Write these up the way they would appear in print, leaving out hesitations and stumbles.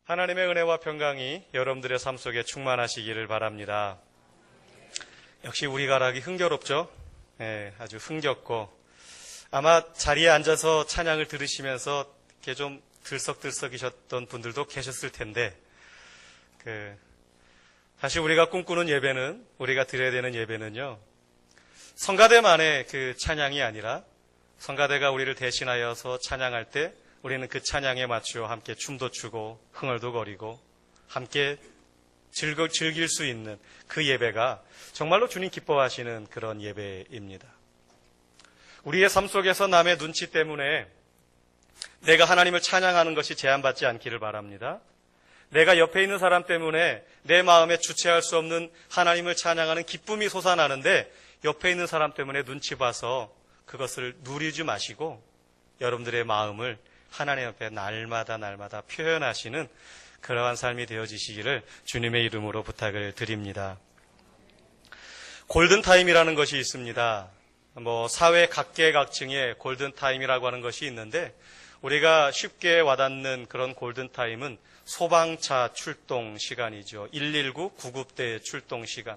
하나님의 은혜와 평강이 여러분들의 삶 속에 충만하시기를 바랍니다. 역시 우리 가락이 흥겨롭죠? 네, 아주 흥겹고 아마 자리에 앉아서 찬양을 들으시면서 이렇게 좀 들썩들썩이셨던 분들도 계셨을 텐데 사실 우리가 꿈꾸는 예배는, 우리가 드려야 되는 예배는요, 성가대만의 그 찬양이 아니라 성가대가 우리를 대신하여서 찬양할 때 우리는 그 찬양에 맞추어 함께 춤도 추고 흥얼도 거리고 함께 즐길 수 있는 그 예배가 정말로 주님 기뻐하시는 그런 예배입니다. 우리의 삶 속에서 남의 눈치 때문에 내가 하나님을 찬양하는 것이 제한받지 않기를 바랍니다. 내가 옆에 있는 사람 때문에 내 마음에 주체할 수 없는 하나님을 찬양하는 기쁨이 솟아나는데 옆에 있는 사람 때문에 눈치 봐서 그것을 누리지 마시고 여러분들의 마음을 하나님 앞에 날마다 표현하시는 그러한 삶이 되어지시기를 주님의 이름으로 부탁을 드립니다. 골든타임이라는 것이 있습니다. 사회 각계각층의 골든타임이라고 하는 것이 있는데 우리가 쉽게 와닿는 그런 골든타임은 소방차 출동 시간이죠. 119 구급대 출동 시간.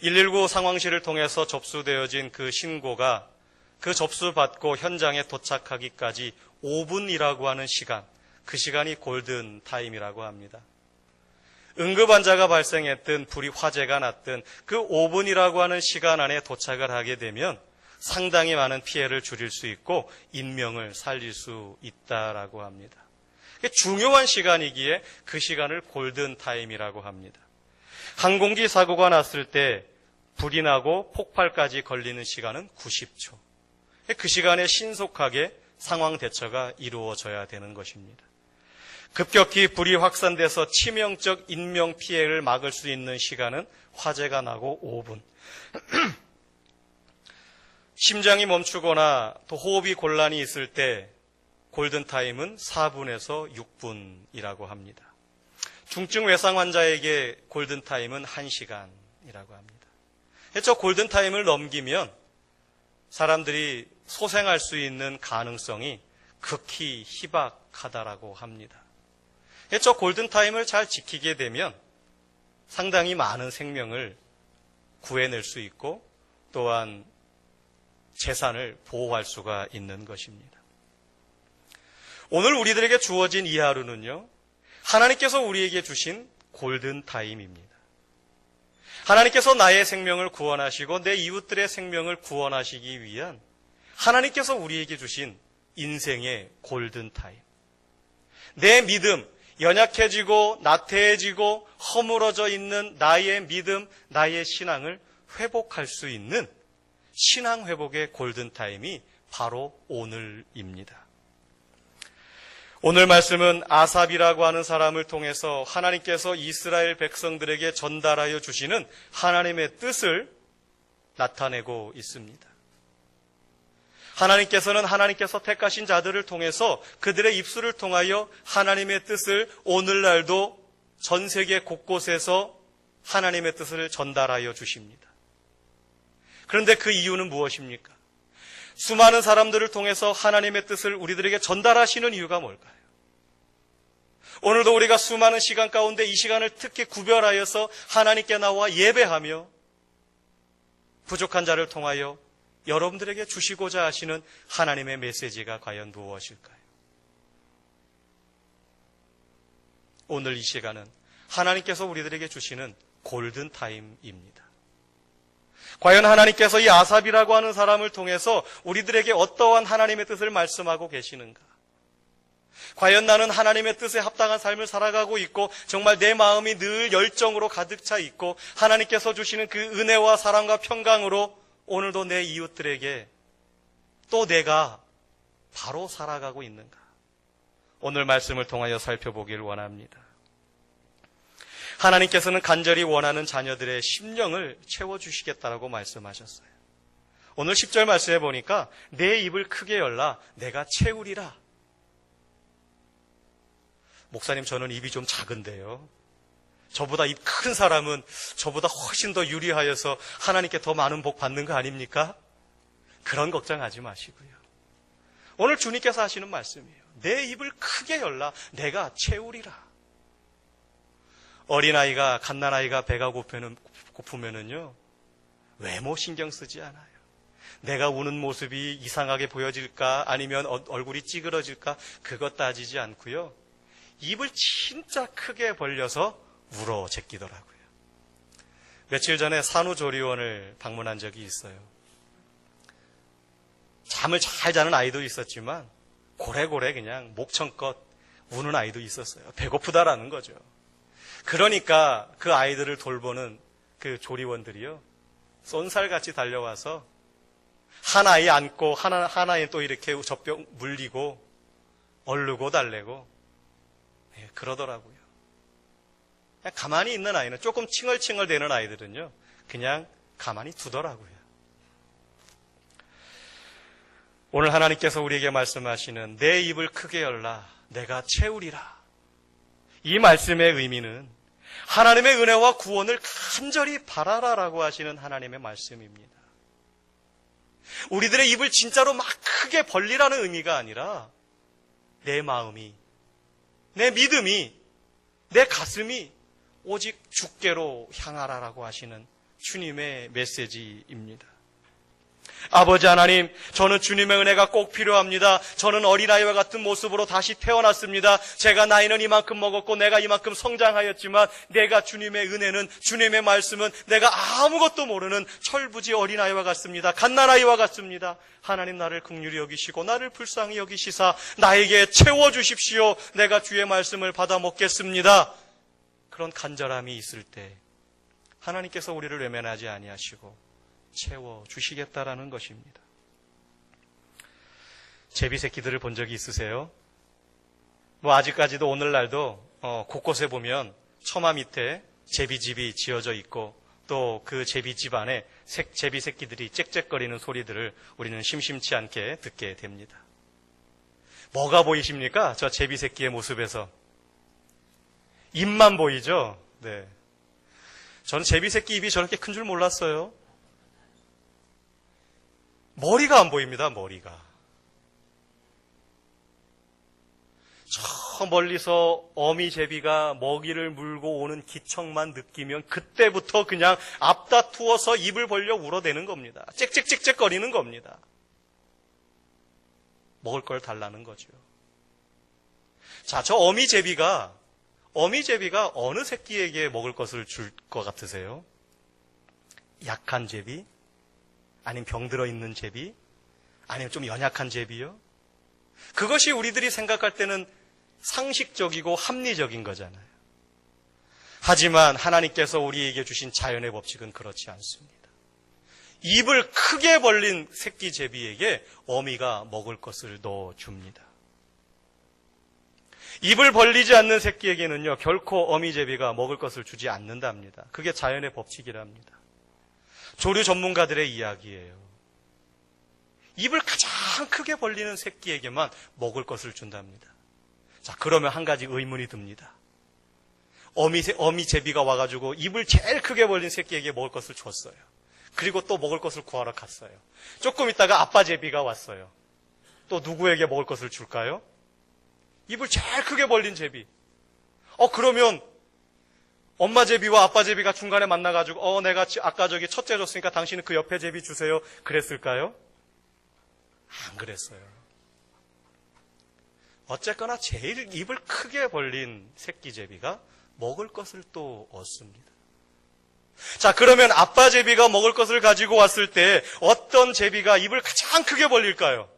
119 상황실을 통해서 접수되어진 그 신고가 그 접수받고 현장에 도착하기까지 5분이라고 하는 시간, 그 시간이 골든타임이라고 합니다. 응급환자가 발생했든 불이 화재가 났든 그 5분이라고 하는 시간 안에 도착을 하게 되면 상당히 많은 피해를 줄일 수 있고 인명을 살릴 수 있다라고 합니다. 중요한 시간이기에 그 시간을 골든타임이라고 합니다. 항공기 사고가 났을 때 불이 나고 폭발까지 걸리는 시간은 90초. 그 시간에 신속하게 상황 대처가 이루어져야 되는 것입니다. 급격히 불이 확산돼서 치명적 인명 피해를 막을 수 있는 시간은 화재가 나고 5분. 심장이 멈추거나 또 호흡이 곤란이 있을 때 골든타임은 4분에서 6분이라고 합니다. 중증 외상 환자에게 골든타임은 1시간이라고 합니다. 저 골든타임을 넘기면 사람들이 소생할 수 있는 가능성이 극히 희박하다라고 합니다. 저 골든타임을 잘 지키게 되면 상당히 많은 생명을 구해낼 수 있고 또한 재산을 보호할 수가 있는 것입니다. 오늘 우리들에게 주어진 이 하루는요, 하나님께서 우리에게 주신 골든타임입니다. 하나님께서 나의 생명을 구원하시고 내 이웃들의 생명을 구원하시기 위한 하나님께서 우리에게 주신 인생의 골든타임. 내 믿음, 연약해지고 나태해지고 허물어져 있는 나의 믿음, 나의 신앙을 회복할 수 있는 신앙 회복의 골든타임이 바로 오늘입니다. 오늘 말씀은 아삽이라고 하는 사람을 통해서 하나님께서 이스라엘 백성들에게 전달하여 주시는 하나님의 뜻을 나타내고 있습니다. 하나님께서는 하나님께서 택하신 자들을 통해서 그들의 입술을 통하여 하나님의 뜻을 오늘날도 전 세계 곳곳에서 하나님의 뜻을 전달하여 주십니다. 그런데 그 이유는 무엇입니까? 수많은 사람들을 통해서 하나님의 뜻을 우리들에게 전달하시는 이유가 뭘까요? 오늘도 우리가 수많은 시간 가운데 이 시간을 특히 구별하여서 하나님께 나와 예배하며 부족한 자를 통하여 여러분들에게 주시고자 하시는 하나님의 메시지가 과연 무엇일까요? 오늘 이 시간은 하나님께서 우리들에게 주시는 골든타임입니다. 과연 하나님께서 이 아삽이라고 하는 사람을 통해서 우리들에게 어떠한 하나님의 뜻을 말씀하고 계시는가? 과연 나는 하나님의 뜻에 합당한 삶을 살아가고 있고 정말 내 마음이 늘 열정으로 가득 차 있고 하나님께서 주시는 그 은혜와 사랑과 평강으로 오늘도 내 이웃들에게 또 내가 바로 살아가고 있는가? 오늘 말씀을 통하여 살펴보길 원합니다. 하나님께서는 간절히 원하는 자녀들의 심령을 채워주시겠다라고 말씀하셨어요. 오늘 10절 말씀해 보니까 내 입을 크게 열라 내가 채우리라. 목사님, 저는 입이 좀 작은데요. 저보다 입 큰 사람은 저보다 훨씬 더 유리하여서 하나님께 더 많은 복 받는 거 아닙니까? 그런 걱정하지 마시고요. 오늘 주님께서 하시는 말씀이에요. 내 입을 크게 열라 내가 채우리라. 어린아이가, 갓난아이가 배가 고프면은요, 외모 신경 쓰지 않아요. 내가 우는 모습이 이상하게 보여질까, 아니면 얼굴이 찌그러질까, 그것 따지지 않고요. 입을 진짜 크게 벌려서 울어 제끼더라고요. 며칠 전에 산후조리원을 방문한 적이 있어요. 잠을 잘 자는 아이도 있었지만 고래고래 그냥 목청껏 우는 아이도 있었어요. 배고프다라는 거죠. 그러니까 그 아이들을 돌보는 그 조리원들이요, 쏜살같이 달려와서 한 아이 안고 하나에 또 이렇게 젖병 물리고 얼르고 달래고, 그러더라고요. 그냥 가만히 있는 아이는, 조금 칭얼칭얼 대는 아이들은요, 그냥 가만히 두더라고요. 오늘 하나님께서 우리에게 말씀하시는 내 입을 크게 열라 내가 채우리라, 이 말씀의 의미는 하나님의 은혜와 구원을 간절히 바라라라고 하시는 하나님의 말씀입니다. 우리들의 입을 진짜로 막 크게 벌리라는 의미가 아니라 내 마음이, 내 믿음이, 내 가슴이 오직 주께로 향하라라고 하시는 주님의 메시지입니다. 아버지 하나님, 저는 주님의 은혜가 꼭 필요합니다. 저는 어린아이와 같은 모습으로 다시 태어났습니다. 제가 나이는 이만큼 먹었고 내가 이만큼 성장하였지만 내가 주님의 은혜는, 주님의 말씀은 내가 아무것도 모르는 철부지 어린아이와 같습니다. 갓난아이와 같습니다. 하나님, 나를 긍휼히 여기시고 나를 불쌍히 여기시사 나에게 채워주십시오. 내가 주의 말씀을 받아 먹겠습니다. 그런 간절함이 있을 때 하나님께서 우리를 외면하지 아니하시고 채워주시겠다라는 것입니다. 제비 새끼들을 본 적이 있으세요? 아직까지도 오늘날도 곳곳에 보면 처마 밑에 제비집이 지어져 있고 또 그 제비집 안에 제비 새끼들이 짹짹거리는 소리들을 우리는 심심치 않게 듣게 됩니다. 뭐가 보이십니까? 저 제비 새끼의 모습에서 입만 보이죠? 네. 저는 제비 새끼 입이 저렇게 큰 줄 몰랐어요. 머리가 안 보입니다, 머리가. 저 멀리서 어미제비가 먹이를 물고 오는 기척만 느끼면 그때부터 그냥 앞다투어서 입을 벌려 울어대는 겁니다. 짹짹짹짹 거리는 겁니다. 먹을 걸 달라는 거죠. 자, 저 어미제비가 어느 새끼에게 먹을 것을 줄 것 같으세요? 약한 제비? 아니면 병들어 있는 제비? 아니면 좀 연약한 제비요? 그것이 우리들이 생각할 때는 상식적이고 합리적인 거잖아요. 하지만 하나님께서 우리에게 주신 자연의 법칙은 그렇지 않습니다. 입을 크게 벌린 새끼 제비에게 어미가 먹을 것을 넣어줍니다. 입을 벌리지 않는 새끼에게는요, 결코 어미 제비가 먹을 것을 주지 않는답니다. 그게 자연의 법칙이랍니다. 조류 전문가들의 이야기예요. 입을 가장 크게 벌리는 새끼에게만 먹을 것을 준답니다. 자, 그러면 한 가지 의문이 듭니다. 어미 제비가 와가지고 입을 제일 크게 벌린 새끼에게 먹을 것을 줬어요. 그리고 또 먹을 것을 구하러 갔어요. 조금 있다가 아빠 제비가 왔어요. 또 누구에게 먹을 것을 줄까요? 입을 제일 크게 벌린 제비. 그러면 엄마 제비와 아빠 제비가 중간에 만나가지고 내가 아까 저기 첫째 줬으니까 당신은 그 옆에 제비 주세요. 그랬을까요? 안 그랬어요. 어쨌거나 제일 입을 크게 벌린 새끼 제비가 먹을 것을 또 얻습니다. 자, 그러면 아빠 제비가 먹을 것을 가지고 왔을 때 어떤 제비가 입을 가장 크게 벌릴까요?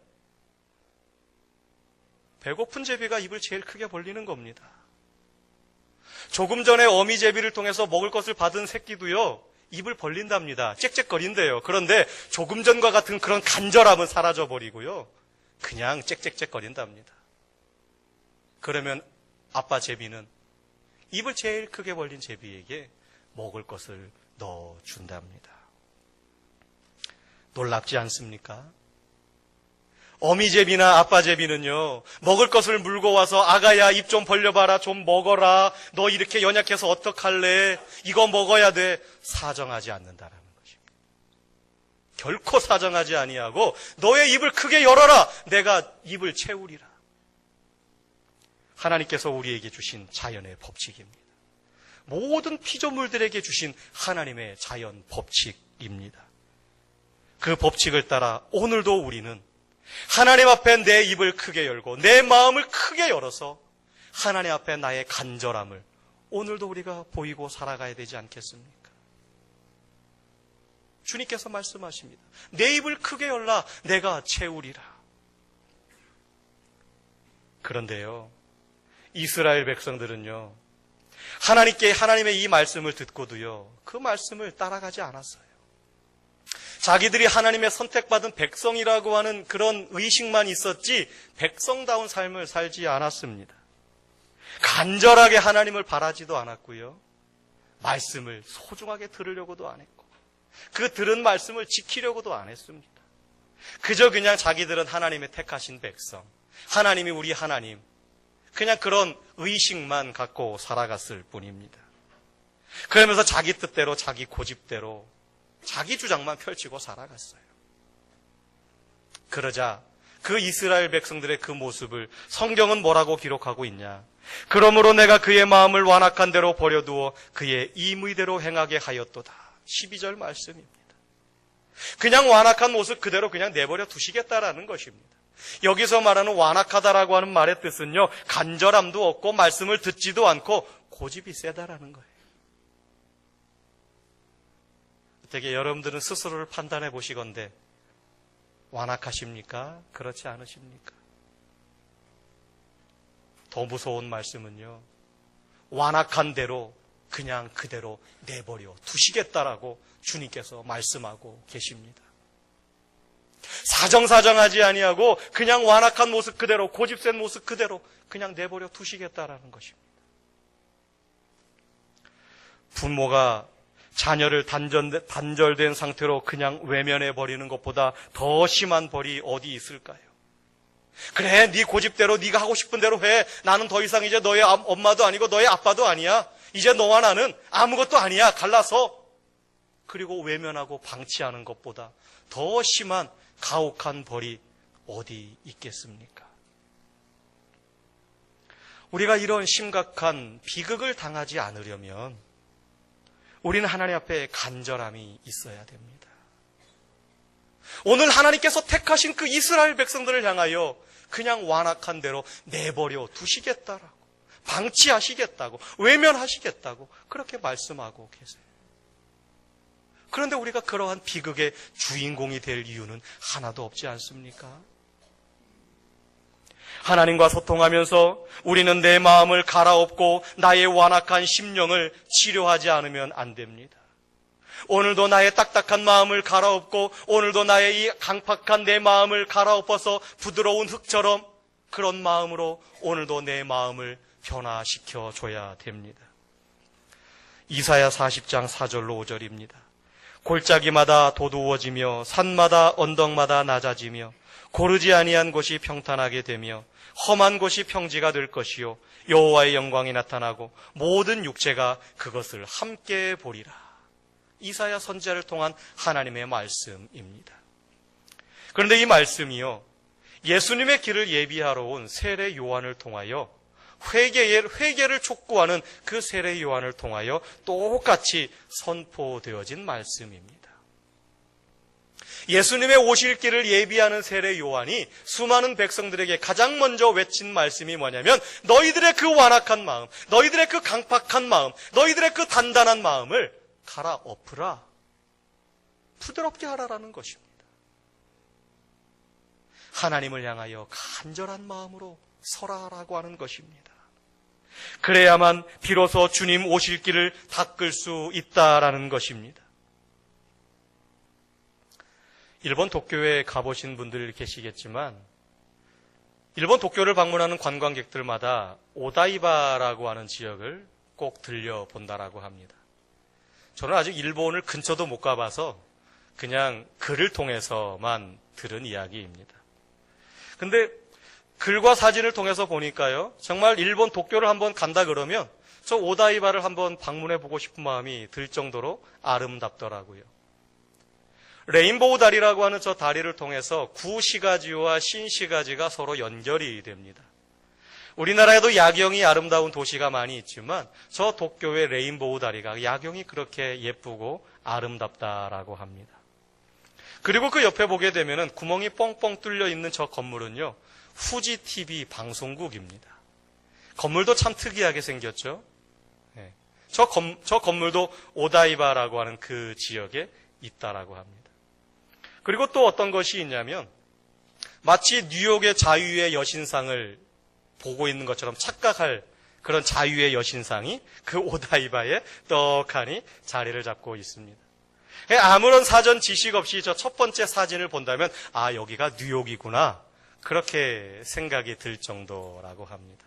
배고픈 제비가 입을 제일 크게 벌리는 겁니다. 조금 전에 어미 제비를 통해서 먹을 것을 받은 새끼도요, 입을 벌린답니다. 짹짹거린대요. 그런데 조금 전과 같은 그런 간절함은 사라져버리고요, 그냥 짹짹짹거린답니다. 그러면 아빠 제비는 입을 제일 크게 벌린 제비에게 먹을 것을 넣어준답니다. 놀랍지 않습니까? 어미 제비나 아빠 제비는요, 먹을 것을 물고 와서 아가야 입 좀 벌려봐라, 좀 먹어라, 너 이렇게 연약해서 어떡할래, 이거 먹어야 돼, 사정하지 않는다라는 것입니다. 결코 사정하지 아니하고 너의 입을 크게 열어라, 내가 입을 채우리라. 하나님께서 우리에게 주신 자연의 법칙입니다. 모든 피조물들에게 주신 하나님의 자연 법칙입니다. 그 법칙을 따라 오늘도 우리는 하나님 앞에 내 입을 크게 열고 내 마음을 크게 열어서 하나님 앞에 나의 간절함을 오늘도 우리가 보이고 살아가야 되지 않겠습니까? 주님께서 말씀하십니다. 내 입을 크게 열라 내가 채우리라. 그런데요, 이스라엘 백성들은요, 하나님의 이 말씀을 듣고도요, 그 말씀을 따라가지 않았어요. 자기들이 하나님의 선택받은 백성이라고 하는 그런 의식만 있었지 백성다운 삶을 살지 않았습니다. 간절하게 하나님을 바라지도 않았고요, 말씀을 소중하게 들으려고도 안 했고, 그 들은 말씀을 지키려고도 안 했습니다. 그저 그냥 자기들은 하나님의 택하신 백성, 하나님이 우리 하나님, 그냥 그런 의식만 갖고 살아갔을 뿐입니다. 그러면서 자기 뜻대로 자기 고집대로 자기 주장만 펼치고 살아갔어요. 그러자 그 이스라엘 백성들의 그 모습을 성경은 뭐라고 기록하고 있냐? 그러므로 내가 그의 마음을 완악한 대로 버려두어 그의 임의대로 행하게 하였도다. 12절 말씀입니다. 그냥 완악한 모습 그대로 그냥 내버려 두시겠다라는 것입니다. 여기서 말하는 완악하다라고 하는 말의 뜻은요, 간절함도 없고 말씀을 듣지도 않고 고집이 세다라는 거예요. 어떻게 여러분들은 스스로를 판단해 보시건대 완악하십니까? 그렇지 않으십니까? 더 무서운 말씀은요, 완악한 대로 그냥 그대로 내버려 두시겠다라고 주님께서 말씀하고 계십니다. 사정사정하지 아니하고 그냥 완악한 모습 그대로, 고집센 모습 그대로 그냥 내버려 두시겠다라는 것입니다. 부모가 자녀를 단절된 상태로 그냥 외면해 버리는 것보다 더 심한 벌이 어디 있을까요? 그래, 네 고집대로 네가 하고 싶은 대로 해. 나는 더 이상 이제 너의 엄마도 아니고 너의 아빠도 아니야. 이제 너와 나는 아무것도 아니야. 갈라서. 그리고 외면하고 방치하는 것보다 더 심한 가혹한 벌이 어디 있겠습니까? 우리가 이런 심각한 비극을 당하지 않으려면 우리는 하나님 앞에 간절함이 있어야 됩니다. 오늘 하나님께서 택하신 그 이스라엘 백성들을 향하여 그냥 완악한 대로 내버려 두시겠다라고, 방치하시겠다고, 외면하시겠다고 그렇게 말씀하고 계세요. 그런데 우리가 그러한 비극의 주인공이 될 이유는 하나도 없지 않습니까? 하나님과 소통하면서 우리는 내 마음을 갈아엎고 나의 완악한 심령을 치료하지 않으면 안 됩니다. 오늘도 나의 딱딱한 마음을 갈아엎고 오늘도 나의 이 강팍한 내 마음을 갈아엎어서 부드러운 흙처럼 그런 마음으로 오늘도 내 마음을 변화시켜 줘야 됩니다. 이사야 40장 4절로 5절입니다. 골짜기마다 도두어지며 산마다 언덕마다 낮아지며 고르지 아니한 곳이 평탄하게 되며 험한 곳이 평지가 될 것이요 여호와의 영광이 나타나고 모든 육체가 그것을 함께 보리라. 이사야 선지자를 통한 하나님의 말씀입니다. 그런데 이 말씀이요, 예수님의 길을 예비하러 온 세례 요한을 통하여 회개를 촉구하는 그 세례 요한을 통하여 똑같이 선포되어진 말씀입니다. 예수님의 오실 길을 예비하는 세례 요한이 수많은 백성들에게 가장 먼저 외친 말씀이 뭐냐면, 너희들의 그 완악한 마음, 너희들의 그 강팍한 마음, 너희들의 그 단단한 마음을 갈아엎으라, 부드럽게 하라라는 것입니다. 하나님을 향하여 간절한 마음으로 서라라고 하는 것입니다. 그래야만 비로소 주님 오실 길을 닦을 수 있다라는 것입니다. 일본 도쿄에 가보신 분들 계시겠지만 일본 도쿄를 방문하는 관광객들마다 오다이바라고 하는 지역을 꼭 들려본다라고 합니다. 저는 아직 일본을 근처도 못 가봐서 그냥 글을 통해서만 들은 이야기입니다. 근데 글과 사진을 통해서 보니까요, 정말 일본 도쿄를 한번 간다 그러면 저 오다이바를 한번 방문해 보고 싶은 마음이 들 정도로 아름답더라고요. 레인보우 다리라고 하는 저 다리를 통해서 구시가지와 신시가지가 서로 연결이 됩니다. 우리나라에도 야경이 아름다운 도시가 많이 있지만 저 도쿄의 레인보우 다리가 야경이 그렇게 예쁘고 아름답다라고 합니다. 그리고 그 옆에 보게 되면은 구멍이 뻥뻥 뚫려 있는 저 건물은요, 후지 TV 방송국입니다. 건물도 참 특이하게 생겼죠. 네. 저 건물도 오다이바라고 하는 그 지역에 있다라고 합니다. 그리고 또 어떤 것이 있냐면 마치 뉴욕의 자유의 여신상을 보고 있는 것처럼 착각할 그런 자유의 여신상이 그 오다이바에 떡하니 자리를 잡고 있습니다. 아무런 사전 지식 없이 저 첫 번째 사진을 본다면 아, 여기가 뉴욕이구나, 그렇게 생각이 들 정도라고 합니다.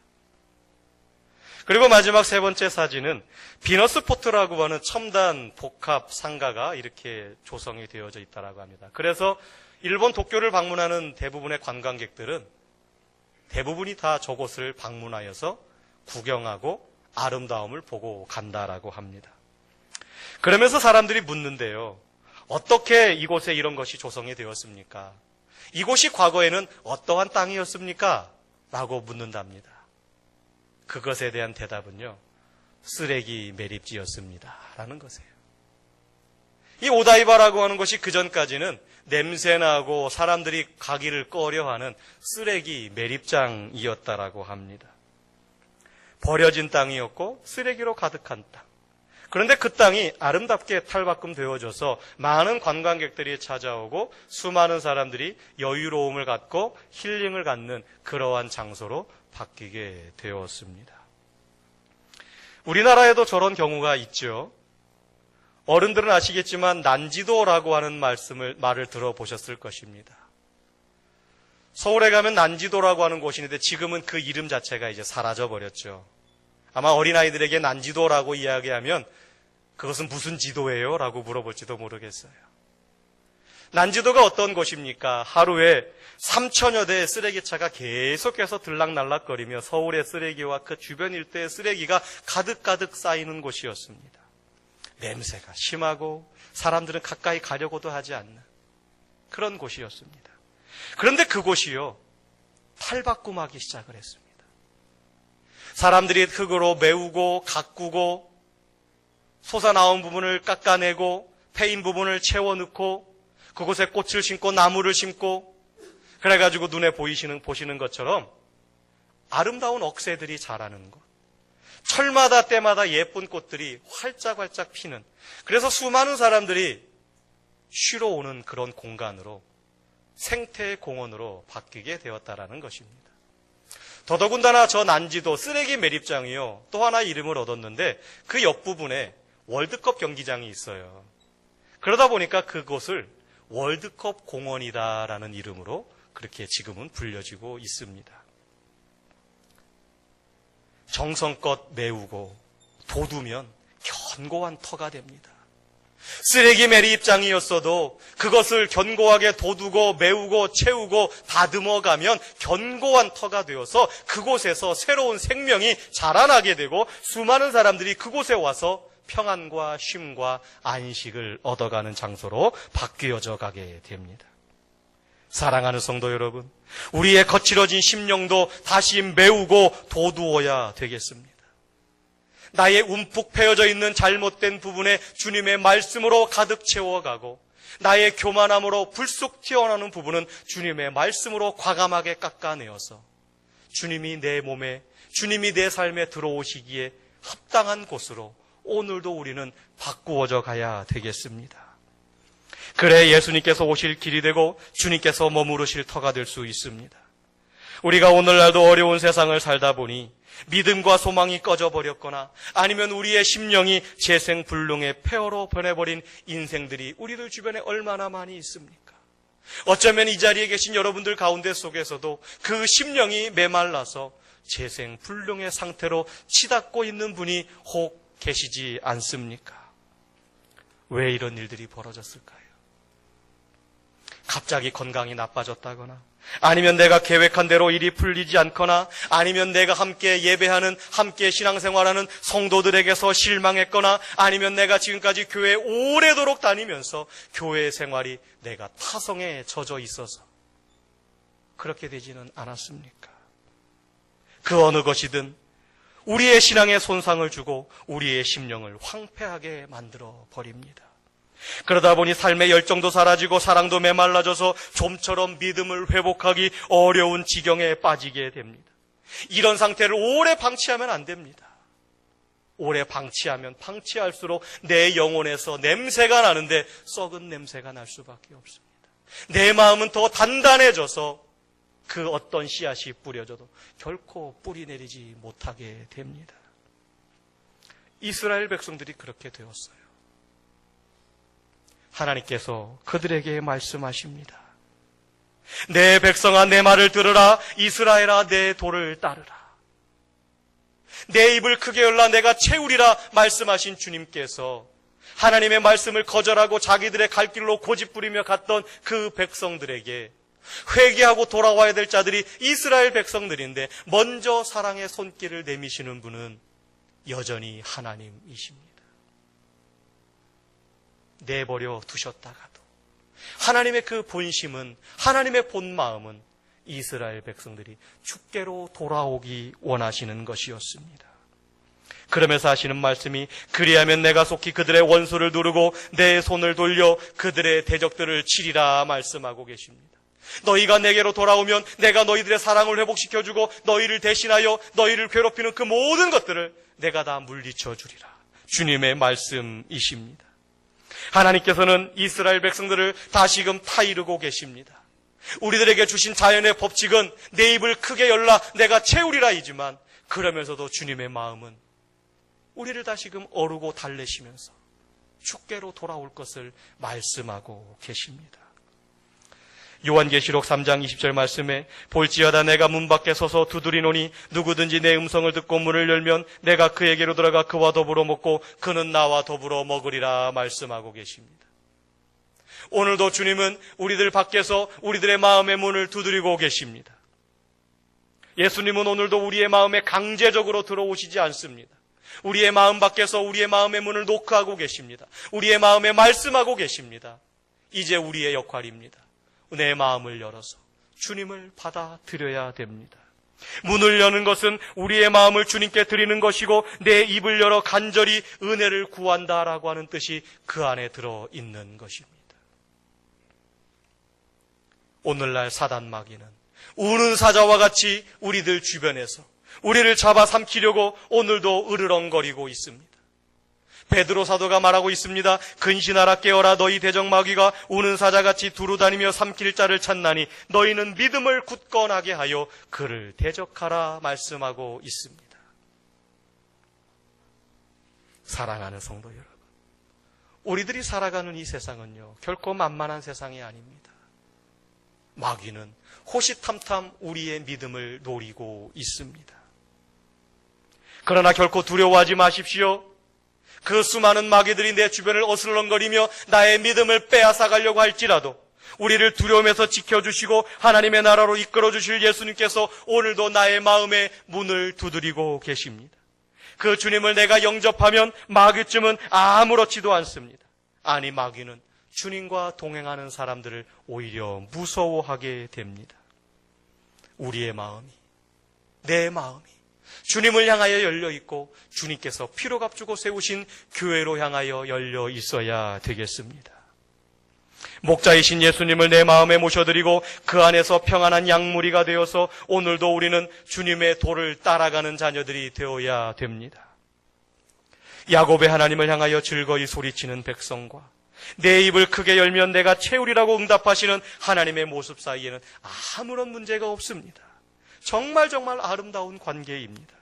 그리고 마지막 세 번째 사진은 비너스 포트라고 하는 첨단 복합 상가가 이렇게 조성이 되어져 있다고 합니다. 그래서 일본 도쿄를 방문하는 대부분의 관광객들은 대부분이 다 저곳을 방문하여서 구경하고 아름다움을 보고 간다라고 합니다. 그러면서 사람들이 묻는데요, 어떻게 이곳에 이런 것이 조성이 되었습니까? 이곳이 과거에는 어떠한 땅이었습니까? 라고 묻는답니다. 그것에 대한 대답은요, 쓰레기 매립지였습니다 라는 것이에요. 이 오다이바라고 하는 것이 그전까지는 냄새나고 사람들이 가기를 꺼려하는 쓰레기 매립장이었다라고 합니다. 버려진 땅이었고 쓰레기로 가득한 땅. 그런데 그 땅이 아름답게 탈바꿈 되어져서 많은 관광객들이 찾아오고 수많은 사람들이 여유로움을 갖고 힐링을 갖는 그러한 장소로 바뀌게 되었습니다. 우리나라에도 저런 경우가 있죠. 어른들은 아시겠지만 난지도라고 하는 말을 들어보셨을 것입니다. 서울에 가면 난지도라고 하는 곳이 있는데 지금은 그 이름 자체가 이제 사라져버렸죠. 아마 어린아이들에게 난지도라고 이야기하면 그것은 무슨 지도예요? 라고 물어볼지도 모르겠어요. 난지도가 어떤 곳입니까? 하루에 3,000여 대의 쓰레기차가 계속해서 들락날락거리며 서울의 쓰레기와 그 주변 일대의 쓰레기가 가득가득 쌓이는 곳이었습니다. 냄새가 심하고 사람들은 가까이 가려고도 하지 않는 그런 곳이었습니다. 그런데 그곳이요, 탈바꿈하기 시작을 했습니다. 사람들이 흙으로 메우고 가꾸고 솟아나온 부분을 깎아내고 패인 부분을 채워넣고 그곳에 꽃을 심고 나무를 심고 그래가지고 눈에 보시는 것처럼 아름다운 억새들이 자라는 곳, 철마다 때마다 예쁜 꽃들이 활짝활짝 피는, 그래서 수많은 사람들이 쉬러 오는 그런 공간으로, 생태의 공원으로 바뀌게 되었다라는 것입니다. 더더군다나 저 난지도 쓰레기 매립장이요, 또 하나 이름을 얻었는데 그 옆부분에 월드컵 경기장이 있어요. 그러다 보니까 그곳을 월드컵 공원이다라는 이름으로 그렇게 지금은 불려지고 있습니다. 정성껏 메우고 돋우면 견고한 터가 됩니다. 쓰레기 매립장이었어도 그것을 견고하게 돋우고 메우고 채우고 다듬어가면 견고한 터가 되어서 그곳에서 새로운 생명이 자라나게 되고 수많은 사람들이 그곳에 와서 평안과 쉼과 안식을 얻어가는 장소로 바뀌어져 가게 됩니다. 사랑하는 성도 여러분, 우리의 거칠어진 심령도 다시 메우고 돋우어야 되겠습니다. 나의 움푹 패여져 있는 잘못된 부분에 주님의 말씀으로 가득 채워가고 나의 교만함으로 불쑥 튀어나오는 부분은 주님의 말씀으로 과감하게 깎아내어서 주님이 내 몸에, 주님이 내 삶에 들어오시기에 합당한 곳으로 오늘도 우리는 바꾸어져 가야 되겠습니다. 그래 예수님께서 오실 길이 되고 주님께서 머무르실 터가 될 수 있습니다. 우리가 오늘날도 어려운 세상을 살다 보니 믿음과 소망이 꺼져버렸거나 아니면 우리의 심령이 재생불능의 폐허로 변해버린 인생들이 우리들 주변에 얼마나 많이 있습니까? 어쩌면 이 자리에 계신 여러분들 가운데 속에서도 그 심령이 메말라서 재생불능의 상태로 치닫고 있는 분이 혹 계시지 않습니까? 왜 이런 일들이 벌어졌을까요? 갑자기 건강이 나빠졌다거나 아니면 내가 계획한 대로 일이 풀리지 않거나 아니면 내가 함께 예배하는, 함께 신앙생활하는 성도들에게서 실망했거나 아니면 내가 지금까지 교회에 오래도록 다니면서 교회 생활이 내가 타성에 젖어 있어서 그렇게 되지는 않았습니까? 그 어느 것이든 우리의 신앙에 손상을 주고 우리의 심령을 황폐하게 만들어 버립니다. 그러다 보니 삶의 열정도 사라지고 사랑도 메말라져서 좀처럼 믿음을 회복하기 어려운 지경에 빠지게 됩니다. 이런 상태를 오래 방치하면 안 됩니다. 오래 방치하면 방치할수록 내 영혼에서 냄새가 나는데 썩은 냄새가 날 수밖에 없습니다. 내 마음은 더 단단해져서 그 어떤 씨앗이 뿌려져도 결코 뿌리 내리지 못하게 됩니다. 이스라엘 백성들이 그렇게 되었어요. 하나님께서 그들에게 말씀하십니다. 내 백성아, 내 말을 들으라. 이스라엘아, 내 도를 따르라. 내 입을 크게 열라 내가 채우리라 말씀하신 주님께서 하나님의 말씀을 거절하고 자기들의 갈 길로 고집부리며 갔던 그 백성들에게 회개하고 돌아와야 될 자들이 이스라엘 백성들인데 먼저 사랑의 손길을 내미시는 분은 여전히 하나님이십니다. 내버려 두셨다가도 하나님의 그 본심은, 하나님의 본 마음은 이스라엘 백성들이 주께로 돌아오기 원하시는 것이었습니다. 그러면서 하시는 말씀이 그리하면 내가 속히 그들의 원수를 누르고 내 손을 돌려 그들의 대적들을 치리라 말씀하고 계십니다. 너희가 내게로 돌아오면 내가 너희들의 사랑을 회복시켜주고 너희를 대신하여 너희를 괴롭히는 그 모든 것들을 내가 다 물리쳐 주리라. 주님의 말씀이십니다. 하나님께서는 이스라엘 백성들을 다시금 타이르고 계십니다. 우리들에게 주신 자연의 법칙은 내 입을 크게 열라 내가 채우리라이지만 그러면서도 주님의 마음은 우리를 다시금 어루고 달래시면서 주께로 돌아올 것을 말씀하고 계십니다. 요한계시록 3장 20절 말씀에 볼지어다 내가 문 밖에 서서 두드리노니 누구든지 내 음성을 듣고 문을 열면 내가 그에게로 들어가 그와 더불어 먹고 그는 나와 더불어 먹으리라 말씀하고 계십니다. 오늘도 주님은 우리들 밖에서 우리들의 마음의 문을 두드리고 계십니다. 예수님은 오늘도 우리의 마음에 강제적으로 들어오시지 않습니다. 우리의 마음 밖에서 우리의 마음의 문을 노크하고 계십니다. 우리의 마음에 말씀하고 계십니다. 이제 우리의 역할입니다. 내 마음을 열어서 주님을 받아들여야 됩니다. 문을 여는 것은 우리의 마음을 주님께 드리는 것이고 내 입을 열어 간절히 은혜를 구한다라고 하는 뜻이 그 안에 들어있는 것입니다. 오늘날 사단 마귀는 우는 사자와 같이 우리들 주변에서 우리를 잡아삼키려고 오늘도 으르렁거리고 있습니다. 베드로 사도가 말하고 있습니다. 근신하라 깨어라 너희 대적 마귀가 우는 사자같이 두루다니며 삼킬 자를 찾나니 너희는 믿음을 굳건하게 하여 그를 대적하라 말씀하고 있습니다. 사랑하는 성도 여러분, 우리들이 살아가는 이 세상은요 결코 만만한 세상이 아닙니다. 마귀는 호시탐탐 우리의 믿음을 노리고 있습니다. 그러나 결코 두려워하지 마십시오. 그 수많은 마귀들이 내 주변을 어슬렁거리며 나의 믿음을 빼앗아가려고 할지라도 우리를 두려움에서 지켜주시고 하나님의 나라로 이끌어주실 예수님께서 오늘도 나의 마음의 문을 두드리고 계십니다. 그 주님을 내가 영접하면 마귀쯤은 아무렇지도 않습니다. 아니, 마귀는 주님과 동행하는 사람들을 오히려 무서워하게 됩니다. 우리의 마음이, 내 마음이 주님을 향하여 열려 있고 주님께서 피로 값주고 세우신 교회로 향하여 열려 있어야 되겠습니다. 목자이신 예수님을 내 마음에 모셔드리고 그 안에서 평안한 양무리가 되어서 오늘도 우리는 주님의 도를 따라가는 자녀들이 되어야 됩니다. 야곱의 하나님을 향하여 즐거이 소리치는 백성과 내 입을 크게 열면 내가 채우리라고 응답하시는 하나님의 모습 사이에는 아무런 문제가 없습니다. 정말 아름다운 관계입니다.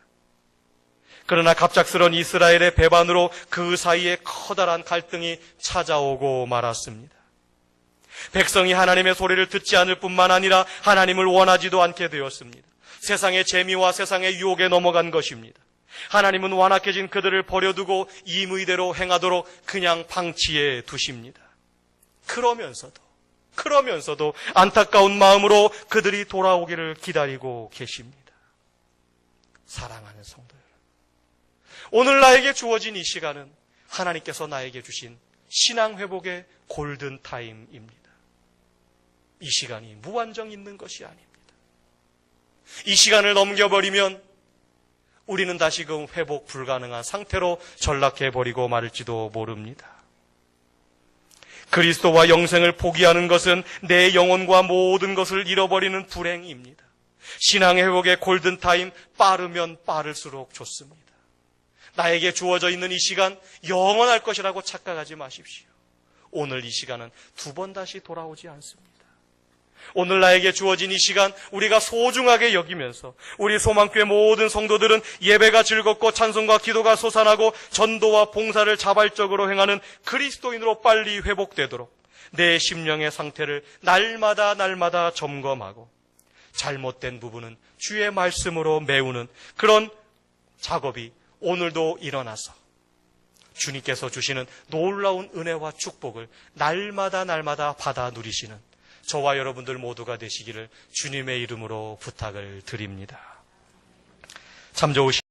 그러나 갑작스런 이스라엘의 배반으로 그 사이에 커다란 갈등이 찾아오고 말았습니다. 백성이 하나님의 소리를 듣지 않을 뿐만 아니라 하나님을 원하지도 않게 되었습니다. 세상의 재미와 세상의 유혹에 넘어간 것입니다. 하나님은 완악해진 그들을 버려두고 임의대로 행하도록 그냥 방치해 두십니다. 그러면서도 안타까운 마음으로 그들이 돌아오기를 기다리고 계십니다. 사랑하는 성도 여러분, 오늘 나에게 주어진 이 시간은 하나님께서 나에게 주신 신앙회복의 골든타임입니다. 이 시간이 무한정 있는 것이 아닙니다. 이 시간을 넘겨버리면 우리는 다시금 회복 불가능한 상태로 전락해버리고 말지도 모릅니다. 그리스도와 영생을 포기하는 것은 내 영혼과 모든 것을 잃어버리는 불행입니다. 신앙의 회복의 골든타임, 빠르면 빠를수록 좋습니다. 나에게 주어져 있는 이 시간 영원할 것이라고 착각하지 마십시오. 오늘 이 시간은 두 번 다시 돌아오지 않습니다. 오늘 나에게 주어진 이 시간 우리가 소중하게 여기면서 우리 소망교회 모든 성도들은 예배가 즐겁고 찬송과 기도가 솟아나고 전도와 봉사를 자발적으로 행하는 그리스도인으로 빨리 회복되도록 내 심령의 상태를 날마다 점검하고 잘못된 부분은 주의 말씀으로 메우는 그런 작업이 오늘도 일어나서 주님께서 주시는 놀라운 은혜와 축복을 날마다 받아 누리시는 저와 여러분들 모두가 되시기를 주님의 이름으로 부탁을 드립니다. 참 좋으신